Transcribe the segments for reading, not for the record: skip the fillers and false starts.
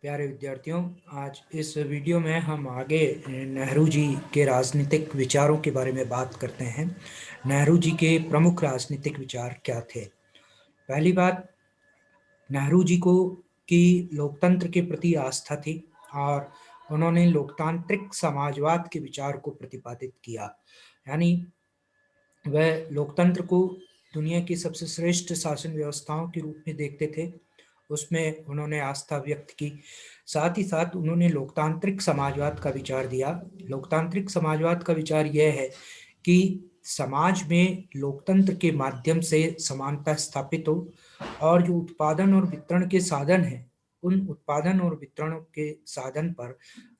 प्यारे विद्यार्थियों, आज इस वीडियो में हम आगे नेहरू जी के राजनीतिक विचारों के बारे में बात करते हैं। नेहरू जी के प्रमुख राजनीतिक विचार क्या थे? पहली बात, नेहरू जी को की लोकतंत्र के प्रति आस्था थी और उन्होंने लोकतांत्रिक समाजवाद के विचार को प्रतिपादित किया। यानी वह लोकतंत्र को दुनिया की सबसे श्रेष्ठ शासन व्यवस्थाओं के रूप में देखते थे। उसमें उन्होंने आस्था व्यक्त की। साथ ही साथ उन्होंने लोकतांत्रिक समाजवाद का विचार दिया। लोकतांत्रिक समाजवाद का विचार यह है कि समाज में लोकतंत्र के माध्यम से समानता स्थापित हो और जो उत्पादन और वितरण के साधन हैं, उन उत्पादन और वितरण के साधन पर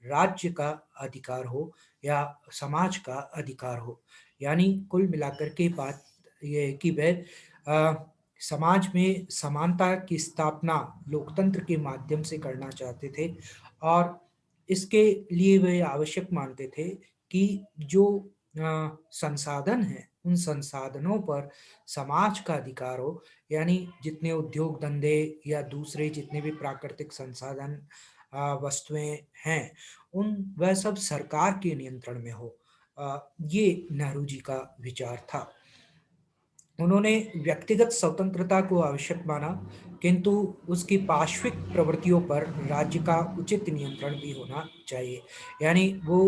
राज्य का अधिकार हो या समाज का अधिकार हो। यानी कुल मिलाकर के बात यह है कि वह समाज में समानता की स्थापना लोकतंत्र के माध्यम से करना चाहते थे और इसके लिए वे आवश्यक मानते थे कि जो संसाधन हैं, उन संसाधनों पर समाज का अधिकार हो। यानी जितने उद्योग धंधे या दूसरे जितने भी प्राकृतिक संसाधन वस्तुएं हैं, उन वह सब सरकार के नियंत्रण में हो। ये नेहरू जी का विचार था। उन्होंने व्यक्तिगत स्वतंत्रता को आवश्यक माना, किंतु उसकी पार्श्विक प्रवृत्तियों पर राज्य का उचित नियंत्रण भी होना चाहिए। यानी वो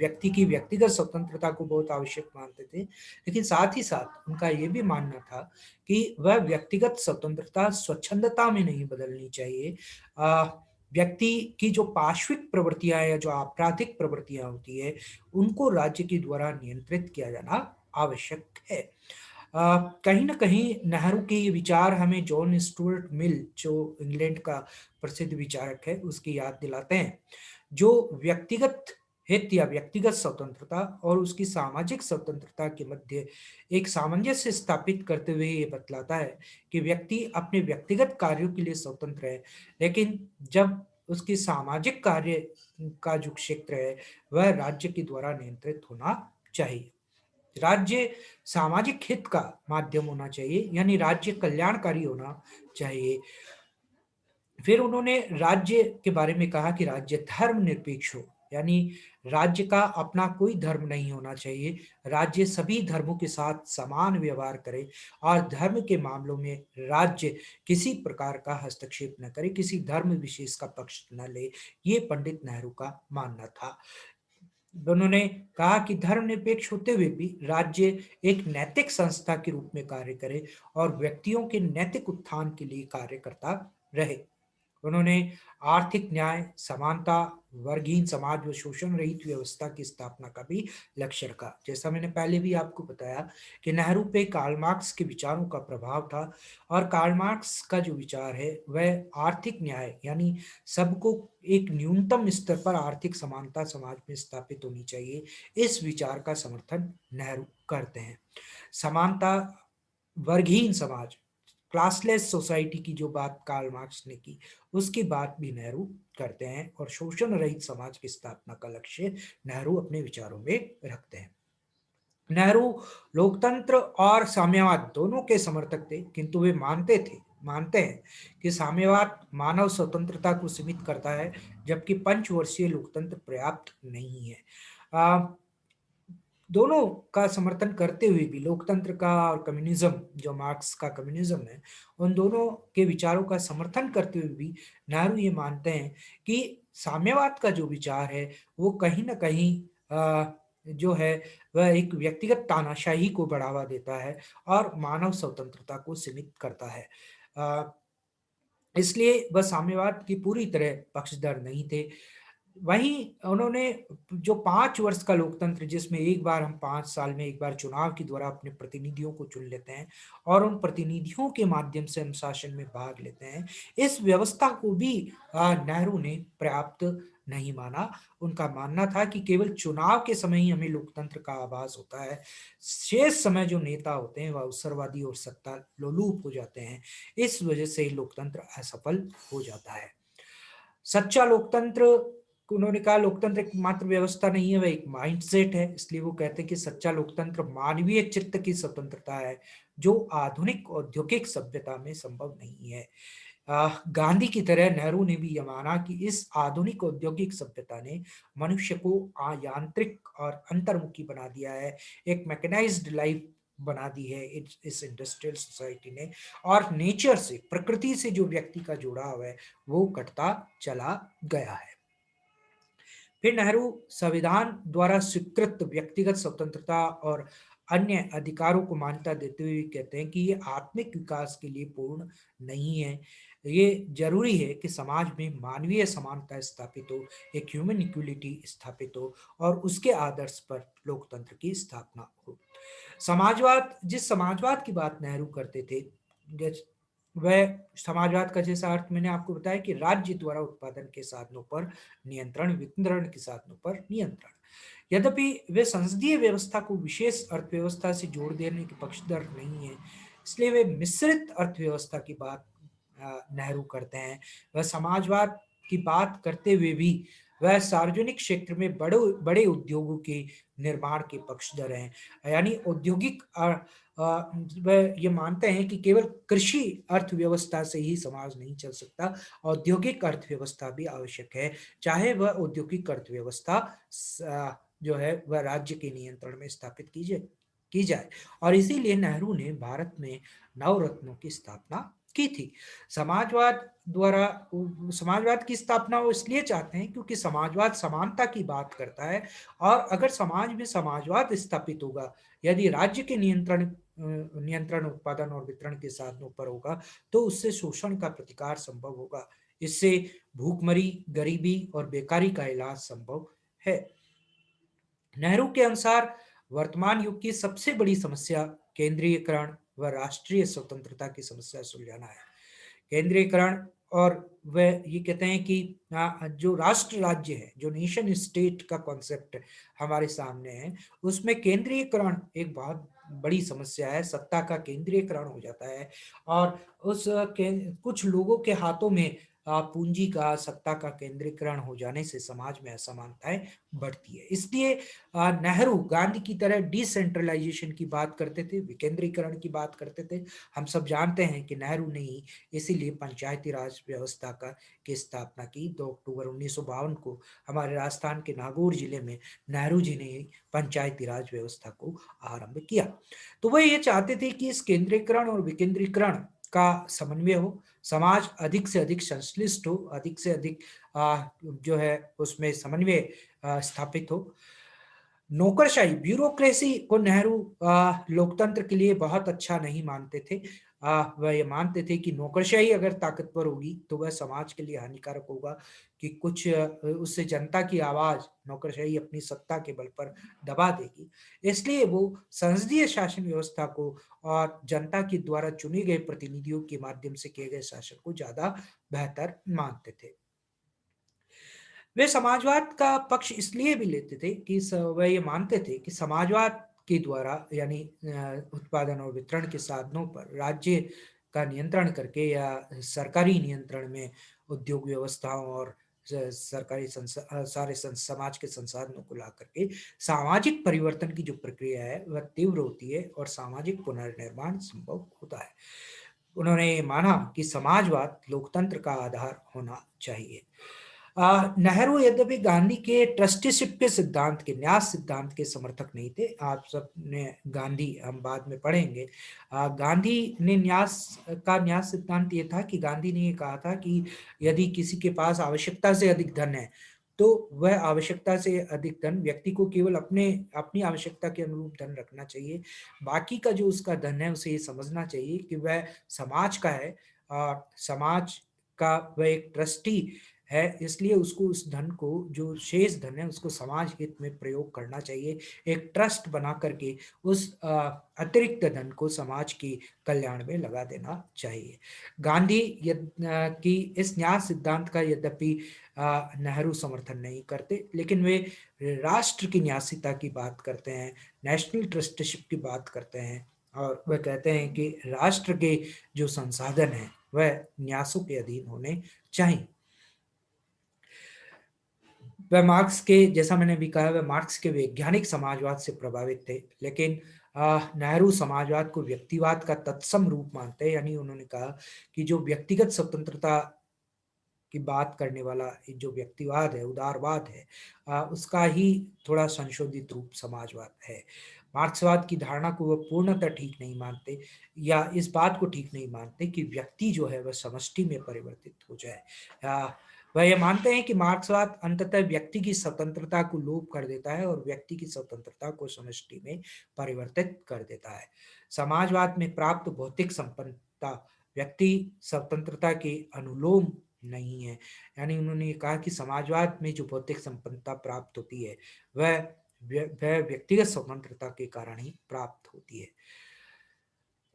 व्यक्ति की व्यक्तिगत स्वतंत्रता को बहुत आवश्यक मानते थे, लेकिन साथ ही साथ उनका ये भी मानना था कि वह व्यक्तिगत स्वतंत्रता स्वच्छंदता में नहीं बदलनी चाहिए। व्यक्ति की जो पार्श्विक प्रवृत्तियां या जो आपराधिक प्रवृत्तियां होती है, उनको राज्य के द्वारा नियंत्रित किया जाना आवश्यक है। कहीं न कहीं नेहरू के ये विचार हमें जॉन स्टुअर्ट मिल, जो इंग्लैंड का प्रसिद्ध विचारक है, उसकी याद दिलाते हैं, जो व्यक्तिगत हित या व्यक्तिगत स्वतंत्रता और उसकी सामाजिक स्वतंत्रता के मध्य एक सामंजस्य स्थापित करते हुए ये बतलाता है कि व्यक्ति अपने व्यक्तिगत कार्यों के लिए स्वतंत्र है, लेकिन जब उसकी सामाजिक कार्य का जो क्षेत्र है, वह राज्य के द्वारा नियंत्रित होना चाहिए। राज्य सामाजिक हित का माध्यम होना चाहिए, यानी राज्य कल्याणकारी होना चाहिए। फिर उन्होंने राज्य के बारे में कहा कि राज्य धर्मनिरपेक्ष हो, यानी राज्य का अपना कोई धर्म नहीं होना चाहिए। राज्य सभी धर्मों के साथ समान व्यवहार करे और धर्म के मामलों में राज्य किसी प्रकार का हस्तक्षेप न करे, किसी धर्म विशेष का पक्ष न ले। ये पंडित नेहरू का मानना था। उन्होंने कहा कि धर्मनिरपेक्ष होते हुए भी राज्य एक नैतिक संस्था के रूप में कार्य करे और व्यक्तियों के नैतिक उत्थान के लिए कार्य करता रहे। उन्होंने आर्थिक न्याय, समानता, वर्गहीन समाज व शोषण रहित व्यवस्था की स्थापना का भी लक्ष्य रखा। जैसा मैंने पहले भी आपको बताया कि नेहरू पे कार्ल मार्क्स के विचारों का प्रभाव था और कार्ल मार्क्स का जो विचार है वह आर्थिक न्याय, यानी सबको एक न्यूनतम स्तर पर आर्थिक समानता समाज में स्थापित होनी चाहिए, इस विचार का समर्थन नेहरू करते हैं। समानता, वर्गहीन समाज, क्लासलेस सोसाइटी की जो बात कार्ल मार्क्स ने की, उसकी बात भी नेहरू करते हैं और शोषण रहित समाज की स्थापना का लक्ष्य नेहरू अपने विचारों में रखते हैं। नेहरू लोकतंत्र और साम्यवाद दोनों के समर्थक थे, किंतु वे मानते हैं कि साम्यवाद मानव स्वतंत्रता को सीमित करता है, जबकि पंचवर्षीय लोकतंत्र पर्याप्त नहीं है। दोनों का समर्थन करते हुए भी लोकतंत्र का और कम्युनिज्म, जो मार्क्स का कम्युनिज्म है, उन दोनों के विचारों का समर्थन करते हुए भी नेहरू ये मानते हैं कि साम्यवाद का जो विचार है वो कहीं ना कहीं जो है वह एक व्यक्तिगत तानाशाही को बढ़ावा देता है और मानव स्वतंत्रता को सीमित करता है। अ, इसलिए वह साम्यवाद की पूरी तरह पक्षधर नहीं थे। वहीं उन्होंने जो 5 वर्ष का लोकतंत्र, जिसमें एक बार हम 5 साल में एक बार चुनाव के द्वारा अपने प्रतिनिधियों को चुन लेते हैं और उन प्रतिनिधियों के माध्यम से हम शासन में भाग लेते हैं, इस व्यवस्था को भी नेहरू ने पर्याप्त नहीं माना। उनका मानना था कि केवल चुनाव के समय ही हमें लोकतंत्र का आभास होता है, शेष समय जो नेता होते हैं वह अवसरवादी और सत्ता लोलुप हो जाते हैं। इस वजह से लोकतंत्र असफल हो जाता है। सच्चा लोकतंत्र, उन्होंने कहा, लोकतंत्र एक मात्र व्यवस्था नहीं है, वह एक माइंडसेट है। इसलिए वो कहते हैं कि सच्चा लोकतंत्र मानवीय चित्त की स्वतंत्रता है, जो आधुनिक औद्योगिक सभ्यता में संभव नहीं है। गांधी की तरह नेहरू ने भी यह माना कि इस आधुनिक औद्योगिक सभ्यता ने मनुष्य को यांत्रिक और अंतर्मुखी बना दिया है, एक मैकेनाइज्ड लाइफ बना दी है इस इंडस्ट्रियल सोसाइटी ने, और नेचर से, प्रकृति से जो व्यक्ति का जुड़ाव है वो कटता चला गया है। फिर नेहरू संविधान द्वारा स्वीकृत व्यक्तिगत स्वतंत्रता और अन्य अधिकारों को मान्यता देते हुए कहते हैं कि ये आत्मिक विकास के लिए पूर्ण नहीं है। ये जरूरी है कि समाज में मानवीय समानता स्थापित हो, एक ह्यूमन इक्वलिटी स्थापित हो और उसके आदर्श पर लोकतंत्र की स्थापना हो। समाजवाद, जिस समाजवाद की बात नेहरू करते थे, वह समाजवाद का जैसा अर्थ मैंने आपको बताया कि राज्य द्वारा उत्पादन के साधनों पर नियंत्रण, वितरण के साधनों पर नियंत्रण। यद्यपि वे संसदीय व्यवस्था को विशेष अर्थव्यवस्था से जोड़ देने के पक्षधर नहीं है, इसलिए वे मिश्रित अर्थव्यवस्था की बात नेहरू करते हैं। वह समाजवाद की बात करते हुए भी वह सार्वजनिक क्षेत्र में बड़े बड़े उद्योगों के निर्माण के पक्षधर हैं। यानी औद्योगिक वह ये मानते हैं कि केवल कृषि अर्थव्यवस्था से ही समाज नहीं चल सकता, औद्योगिक अर्थव्यवस्था भी आवश्यक है, चाहे वह औद्योगिक अर्थव्यवस्था जो है वह राज्य के नियंत्रण में स्थापित की जाए। और इसीलिए नेहरू ने भारत में नवरत्नों की स्थापना की थी। समाजवाद द्वारा समाजवाद की स्थापना वो इसलिए चाहते हैं क्योंकि समाजवाद समानता की बात करता है, और अगर समाज में समाजवाद स्थापित होगा, यदि राज्य के नियंत्रण उत्पादन और वितरण के साधनों पर होगा, तो उससे शोषण का प्रतिकार संभव होगा। इससे भूखमरी, गरीबी और बेकारी का इलाज संभव है। नेहरू के अनुसार वर्तमान युग की सबसे बड़ी समस्या केंद्रीयकरण व राष्ट्रीय स्वतंत्रता की समस्या सुलझाना है। केंद्रीयकरण, और वह ये कहते हैं कि जो राष्ट्र राज्य है, जो नेशन स्टेट का कॉन्सेप्ट हमारे सामने है, उसमें केंद्रीयकरण एक बहुत बड़ी समस्या है। सत्ता का केंद्रीयकरण हो जाता है और कुछ लोगों के हाथों में पूंजी का, सत्ता का केंद्रीकरण हो जाने से समाज में असमानताएं बढ़ती है। इसलिए नेहरू गांधी की तरह डिसेंट्रलाइजेशन की बात करते थे, विकेंद्रीकरण की बात करते थे। हम सब जानते हैं कि नेहरू ने ही इसीलिए पंचायती राज व्यवस्था की स्थापना की। 2 अक्टूबर 1952 को हमारे राजस्थान के नागौर जिले में नेहरू जी ने ही पंचायती राज व्यवस्था को आरंभ किया। तो वह ये चाहते थे कि इस केंद्रीकरण और विकेंद्रीकरण का समन्वय हो, समाज अधिक से अधिक संश्लिष्ट हो, अधिक से अधिक जो है उसमें समन्वय स्थापित हो। नौकरशाही, ब्यूरोक्रेसी को नेहरू लोकतंत्र के लिए बहुत अच्छा नहीं मानते थे। वह ये मानते थे कि नौकरशाही अगर ताकतवर होगी तो वह समाज के लिए हानिकारक होगा, कि कुछ उससे जनता की आवाज नौकरशाही अपनी सत्ता के बल पर दबा देगी। इसलिए वो संसदीय शासन व्यवस्था को और जनता के द्वारा चुने गए प्रतिनिधियों के माध्यम से किए गए शासन को ज्यादा बेहतर मानते थे। वे समाजवाद का पक्ष इसलिए भी लेते थे कि वह ये मानते थे कि समाजवाद के द्वारा, यानी उत्पादन और वितरण के साधनों पर राज्य का नियंत्रण करके या सरकारी नियंत्रण में उद्योग व्यवस्थाओं और सरकारी समाज के संसाधनों को ला करके सामाजिक परिवर्तन की जो प्रक्रिया है वह तीव्र होती है और सामाजिक पुनर्निर्माण संभव होता है। उन्होंने माना कि समाजवाद लोकतंत्र का आधार होना चाहिए। नेहरू यद्यपि गांधी के ट्रस्टीशिप के सिद्धांत के, न्यास सिद्धांत के समर्थक नहीं थे। आप सबने गांधी, हम बाद में पढ़ेंगे, गांधी ने न्यास सिद्धांत ये था कि गांधी ने ये कहा था कि यदि किसी के पास आवश्यकता से अधिक धन है तो वह आवश्यकता से अधिक धन व्यक्ति को केवल अपनी आवश्यकता के अनुरूप धन रखना चाहिए। बाकी का जो उसका धन है उसे ये समझना चाहिए कि वह समाज का है, समाज का वह एक ट्रस्टी है, इसलिए उसको उस धन को, जो शेष धन है, उसको समाज हित में प्रयोग करना चाहिए। एक ट्रस्ट बना करके उस अतिरिक्त धन को समाज की कल्याण में लगा देना चाहिए। गांधी की इस न्याय सिद्धांत का यद्यपि नेहरू समर्थन नहीं करते, लेकिन वे राष्ट्र की न्यासिता की बात करते हैं, नेशनल ट्रस्टीशिप की बात करते हैं, और वह कहते हैं कि राष्ट्र के जो संसाधन हैं वह न्यासों के अधीन होने चाहिए। वह मार्क्स के, जैसा मैंने भी कहा, वह मार्क्स के वैज्ञानिक समाजवाद से प्रभावित थे, लेकिन नेहरू समाजवाद को व्यक्तिवाद का तत्सम रूप मानते हैं, यानी उन्होंने कहा कि जो व्यक्तिगत स्वतंत्रता की बात करने वाला एक जो व्यक्तिवाद है, उदारवाद है, उसका ही थोड़ा संशोधित रूप समाजवाद है। मार्क्सवाद की धारणा को वह पूर्णतः ठीक नहीं मानते, या इस बात को ठीक नहीं मानते कि व्यक्ति जो है वह समष्टि में परिवर्तित हो जाए। वह ये मानते हैं कि मार्क्सवाद अंततः व्यक्ति की स्वतंत्रता को लोप कर देता है और व्यक्ति की स्वतंत्रता को समष्टि में परिवर्तित कर देता है। समाजवाद में प्राप्त भौतिक संपन्नता व्यक्ति स्वतंत्रता के अनुलोम नहीं है। यानी उन्होंने कहा कि समाजवाद में जो भौतिक संपन्नता प्राप्त होती है वह वह व्यक्तिगत स्वतंत्रता के कारण ही प्राप्त होती है।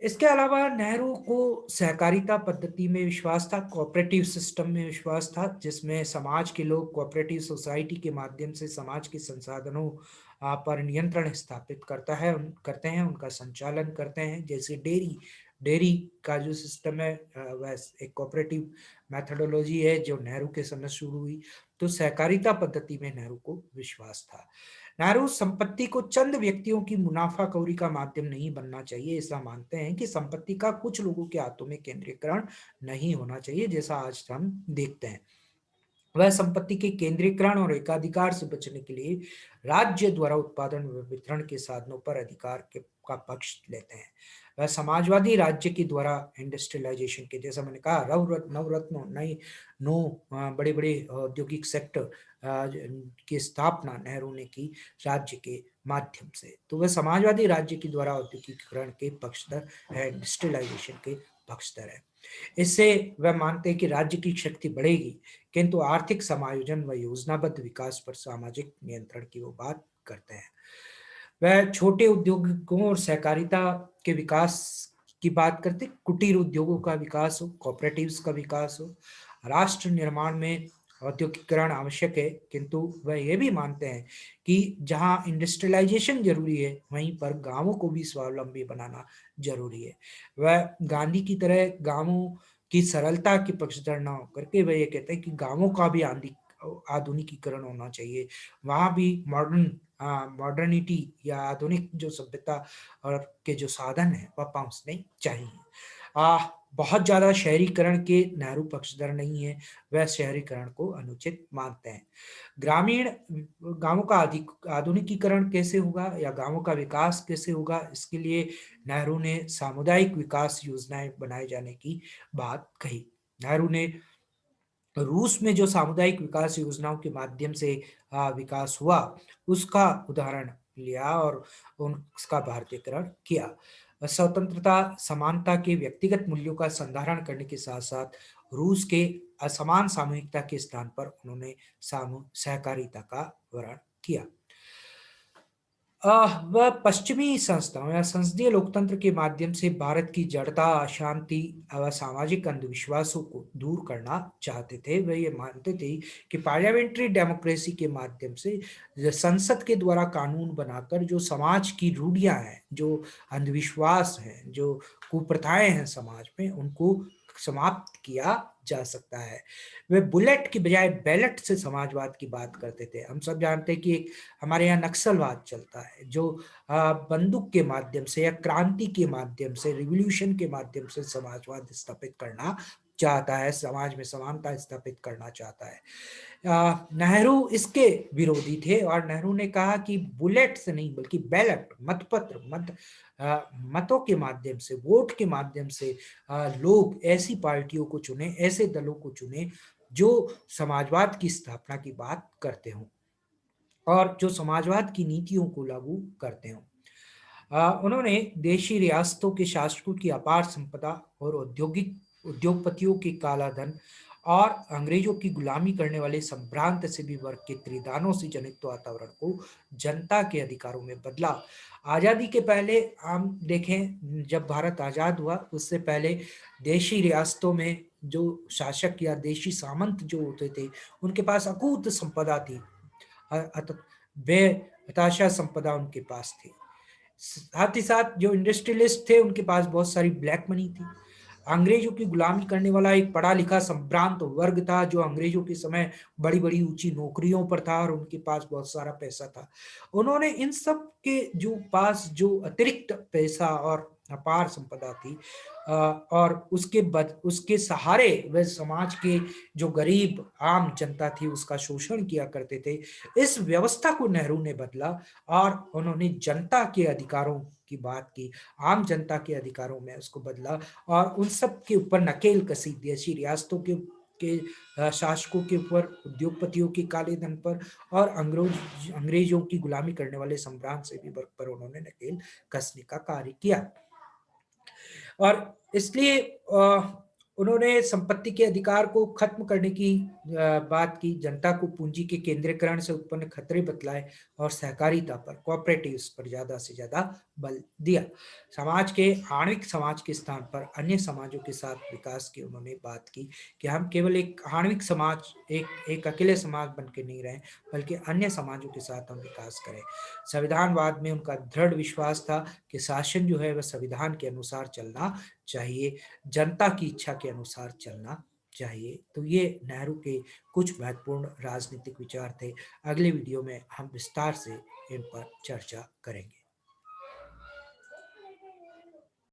इसके अलावा नेहरू को सहकारिता पद्धति में विश्वास था, कोऑपरेटिव सिस्टम में विश्वास था, जिसमें समाज के लोग कोऑपरेटिव सोसाइटी के माध्यम से समाज के संसाधनों पर नियंत्रण स्थापित करते हैं, उनका संचालन करते हैं। जैसे डेयरी डेयरी का जो सिस्टम है, वह एक कोऑपरेटिव मेथोडोलॉजी है जो नेहरू के समय शुरू हुई। तो सहकारिता पद्धति में नेहरू को विश्वास था। नेहरू संपत्ति को चंद व्यक्तियों की मुनाफाखोरी का माध्यम नहीं बनना चाहिए, ऐसा मानते हैं कि संपत्ति का कुछ लोगों के हाथों में केंद्रीकरण नहीं होना चाहिए, जैसा आज हम देखते हैं। वह संपत्ति के केंद्रीकरण और एकाधिकार से बचने के लिए राज्य द्वारा उत्पादन व वितरण के साधनों पर अधिकार का पक्ष लेते हैं। वह समाजवादी राज्य के द्वारा इंडस्ट्रियलाइजेशन के, जैसा मैंने कहा, नवरत्नों नई नौ बड़े बड़े औद्योगिक सेक्टर की स्थापना नेहरू ने की राज्य के माध्यम से। तो वह समाजवादी राज्य के द्वारा औद्योगिकरण के पक्षधर है, इंडस्ट्रियलाइजेशन के पक्षधर है। इससे वह मानते हैं कि राज्य की शक्ति बढ़ेगी, किंतु आर्थिक समायोजन व योजनाबद्ध विकास पर सामाजिक नियंत्रण की वो बात करते हैं। वह छोटे उद्योगों और सहकारिता के विकास की बात करते, कुटीर उद्योगों का विकास हो, कोऑपरेटिव्स का विकास हो। राष्ट्र निर्माण में औद्योगिकरण आवश्यक है, किंतु वह ये भी मानते हैं कि जहां इंडस्ट्रियलाइजेशन जरूरी है, वहीं पर गांवों को भी स्वावलंबी बनाना जरूरी है। वह गांधी की तरह गांवों की सरलता के पक्षधर न होकर के वह ये कहते हैं कि गांवों का भी आधुनिकीकरण होना चाहिए, वहां भी मॉडर्निटी या आधुनिक जो सभ्यता और के जो साधन है वह पहुंचने चाहिए। आ, बहुत ज्यादा शहरीकरण के नेहरू पक्षधर नहीं है, वह शहरीकरण को अनुचित मानते हैं। ग्रामीण गांवों का अधिक आधुनिकीकरण कैसे होगा या गांवों का विकास कैसे होगा, इसके लिए नेहरू ने सामुदायिक विकास योजनाएं बनाए जाने की बात कही। नेहरू ने रूस में जो सामुदायिक विकास योजनाओं के माध्यम से विकास हुआ उसका उदाहरण लिया और उसका भारतीयकरण किया। स्वतंत्रता समानता के व्यक्तिगत मूल्यों का संधारण करने के साथ साथ रूस के असमान सामूहिकता के स्थान पर उन्होंने सहकारिता का वर्ण किया। वह पश्चिमी संस्थाओं या संसदीय लोकतंत्र के माध्यम से भारत की जड़ता, अशांति व सामाजिक अंधविश्वासों को दूर करना चाहते थे। वह ये मानते थे कि पार्लियामेंट्री डेमोक्रेसी के माध्यम से संसद के द्वारा कानून बनाकर जो समाज की रूढ़ियां हैं, जो अंधविश्वास हैं, जो कुप्रथाएं हैं समाज में, उनको समाप्त किया जा सकता है। वे बुलेट की बजाय बैलेट से समाजवाद की बात करते थे। हम सब जानते हैं कि एक हमारे यहाँ नक्सलवाद चलता है जो बंदूक के माध्यम से या क्रांति के माध्यम से, रिवॉल्यूशन के माध्यम से समाजवाद स्थापित करना चाहता है, समाज में समानता स्थापित करना चाहता है। नेहरू इसके विरोधी थे और नेहरू ने कहा कि बुलेट से नहीं बल्कि बैलेट, मतपत्र, मतों के माध्यम से, वोट के माध्यम से लोग ऐसी पार्टियों को चुने, ऐसे दलों को चुने जो समाजवाद की स्थापना की बात करते हों और जो समाजवाद की नीतियों को लागू करते हों। उन्होंने देशी रियासतों के शासकों की अपार संपदा और उद्योगपतियों के काला धन और अंग्रेजों की गुलामी करने वाले संभ्रांत सभी वर्ग के त्रिदानों से जनित वातावरण को जनता के अधिकारों में बदला। आजादी के पहले हम देखें, जब भारत आजाद हुआ उससे पहले देशी रियासतों में जो शासक या देशी सामंत जो होते थे उनके पास अकूत संपदा थी, बेहताशा संपदा उनके पास थी। साथ ही साथ जो इंडस्ट्रियलिस्ट थे उनके पास बहुत सारी ब्लैक मनी थी। अंग्रेजों की गुलामी करने वाला एक पढ़ा लिखा संभ्रांत वर्ग था, जो अंग्रेजों के समय बड़ी-बड़ी ऊँची नौकरियों पर था और उनके पास बहुत सारा पैसा था। उन्होंने इन सब के जो पास जो अतिरिक्त पैसा और अपार संपदा थी, और उसके सहारे वह समाज के जो गरीब आम जनता थी उसका शोषण किया करते थे। इस व्यवस्था को नेहरू ने बदला और उन्होंने जनता के अधिकारों की बात की, आम जनता के अधिकारों में उसको बदला और उन सब के ऊपर नकेल कसी, देशी रियासतों के शासकों के ऊपर, उद्योगपतियों के काले धन पर और अंग्रेजों की गुलामी करने वाले सम्राट से भी वर्ग पर उन्होंने नकेल कसने का कार्य किया। और इसलिए उन्होंने संपत्ति के अधिकार को खत्म करने की बात की, जनता को पूंजी के केंद्रीकरण से उत्पन्न खतरे बतलाए और सहकारिता पर, कोऑपरेटिव्स पर ज़्यादा से ज़्यादा बल दिया। समाज के आणविक समाज के स्थान पर अन्य समाजों के साथ विकास की उन्होंने बात की कि हम केवल एक आणविक समाज, एक अकेले समाज बन के नहीं रहें, बल्कि अन्य समाजों के साथ हम विकास करें। संविधानवाद में उनका दृढ़ विश्वास था कि शासन जो है वह संविधान के अनुसार चलना चाहिए, जनता की इच्छा के अनुसार चलना चाहिए। तो ये नेहरू के कुछ महत्वपूर्ण राजनीतिक विचार थे। अगले वीडियो में हम विस्तार से इन पर चर्चा करेंगे।